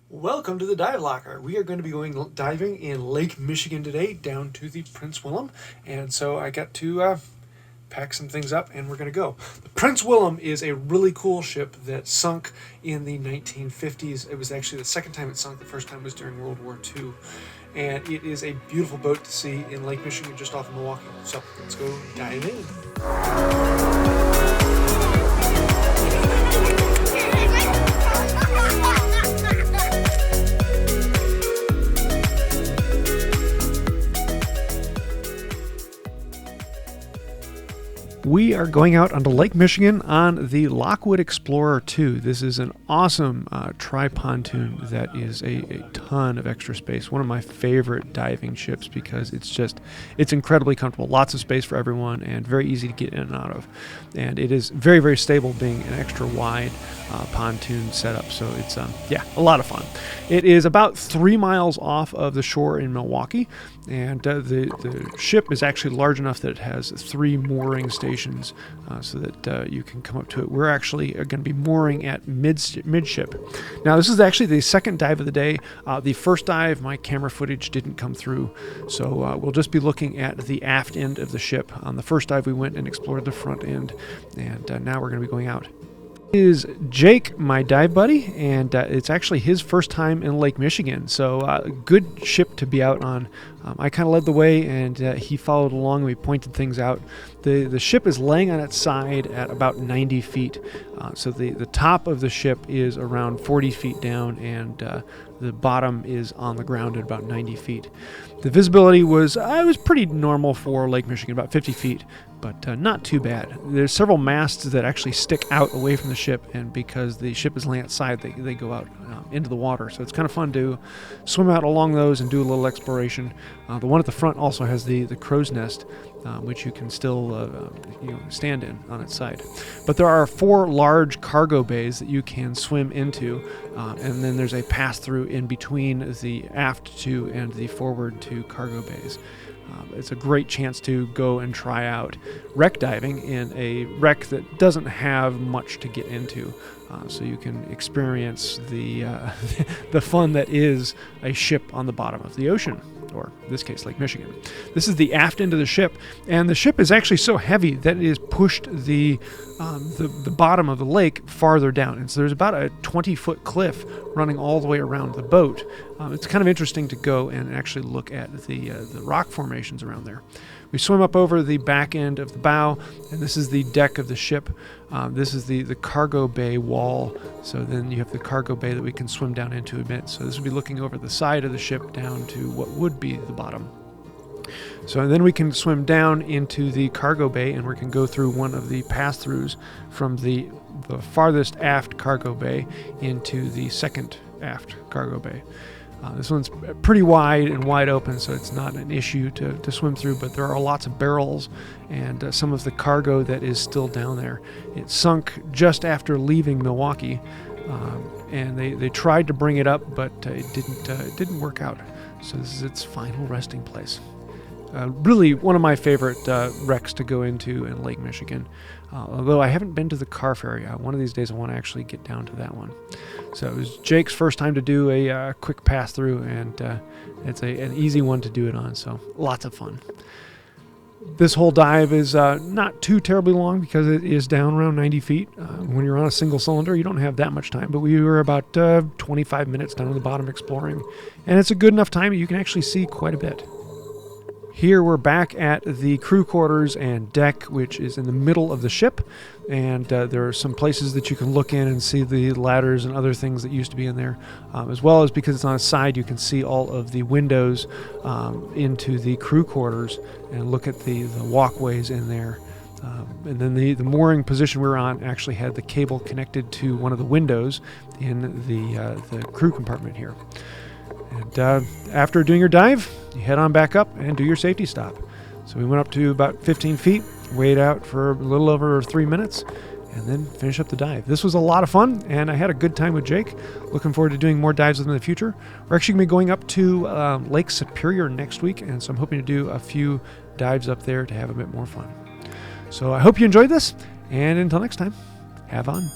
Welcome to the Dive Locker. We are going to be going diving in Lake Michigan today, down to the Prins Willem, and so I got to pack some things up and we're going to go. The Prins Willem is a really cool ship that sunk in the 1950s. It was actually the second time it sunk. The first time was during World War II, and it is a beautiful boat to see in Lake Michigan just off of Milwaukee. So let's go dive in. We are going out onto Lake Michigan on the Lockwood Explorer 2. This is an awesome tri-pontoon that is a ton of extra space. One of my favorite diving ships because it's incredibly comfortable. Lots of space for everyone and very easy to get in and out of. And it is very, very stable being an extra wide pontoon setup. So it's, a lot of fun. It is about 3 miles off of the shore in Milwaukee. And the ship is actually large enough that it has 3 mooring stations so that you can come up to it. We're actually going to be mooring at midship. Now, this is actually the second dive of the day. The first dive, my camera footage didn't come through, so we'll just be looking at the aft end of the ship. On the first dive, we went and explored the front end, and now we're going to be going out. Is Jake, my dive buddy, and it's actually his first time in Lake Michigan, so good ship to be out on. I kind of led the way, and he followed along. We pointed things out. The ship is laying on its side at about 90 feet, so the top of the ship is around 40 feet down, and the bottom is on the ground at about 90 feet. The visibility was pretty normal for Lake Michigan, about 50 feet, but not too bad. There's several masts that actually stick out away from the ship, and because the ship is laying outside, they go out into the water. So it's kind of fun to swim out along those and do a little exploration. The one at the front also has the crow's nest, which you can still stand in on its side. But there are 4 large cargo bays that you can swim into, and then there's a pass-through in between the aft 2 and the forward 2 cargo bays. It's a great chance to go and try out wreck diving in a wreck that doesn't have much to get into, so you can experience the the fun that is a ship on the bottom of the ocean, or in this case, Lake Michigan. This is the aft end of the ship, and the ship is actually so heavy that it has pushed the bottom of the lake farther down. And so there's about a 20-foot cliff running all the way around the boat. It's kind of interesting to go and actually look at the rock formations around there. We swim up over the back end of the bow, and this is the deck of the ship. This is the cargo bay wall. So then you have the cargo bay that we can swim down into a bit. So this would be looking over the side of the ship down to what would be the bottom. So then we can swim down into the cargo bay, and we can go through one of the pass-throughs from the farthest aft cargo bay into the second aft cargo bay. This one's pretty wide and wide open, so it's not an issue to swim through, but there are lots of barrels and some of the cargo that is still down there. It sunk just after leaving Milwaukee, and they tried to bring it up, but it didn't work out. So this is its final resting place. Really one of my favorite wrecks to go into in Lake Michigan. Although I haven't been to the car ferry. One of these days I want to actually get down to that one. So it was Jake's first time to do a quick pass through, and it's an easy one to do it on, so lots of fun. This whole dive is not too terribly long because it is down around 90 feet. When you're on a single cylinder, you don't have that much time, but we were about 25 minutes down at the bottom exploring, and it's a good enough time that you can actually see quite a bit. Here we're back at the crew quarters and deck, which is in the middle of the ship, and there are some places that you can look in and see the ladders and other things that used to be in there, as well as because it's on its side, you can see all of the windows into the crew quarters and look at the walkways in there. And then the mooring position we were on actually had the cable connected to one of the windows in the crew compartment here. And after doing your dive, you head on back up and do your safety stop. So we went up to about 15 feet, weighed out for a little over 3 minutes, and then finish up the dive. This was a lot of fun, and I had a good time with Jake. Looking forward to doing more dives with him in the future. We're actually going to be going up to Lake Superior next week, and so I'm hoping to do a few dives up there to have a bit more fun. So I hope you enjoyed this, and until next time, have on.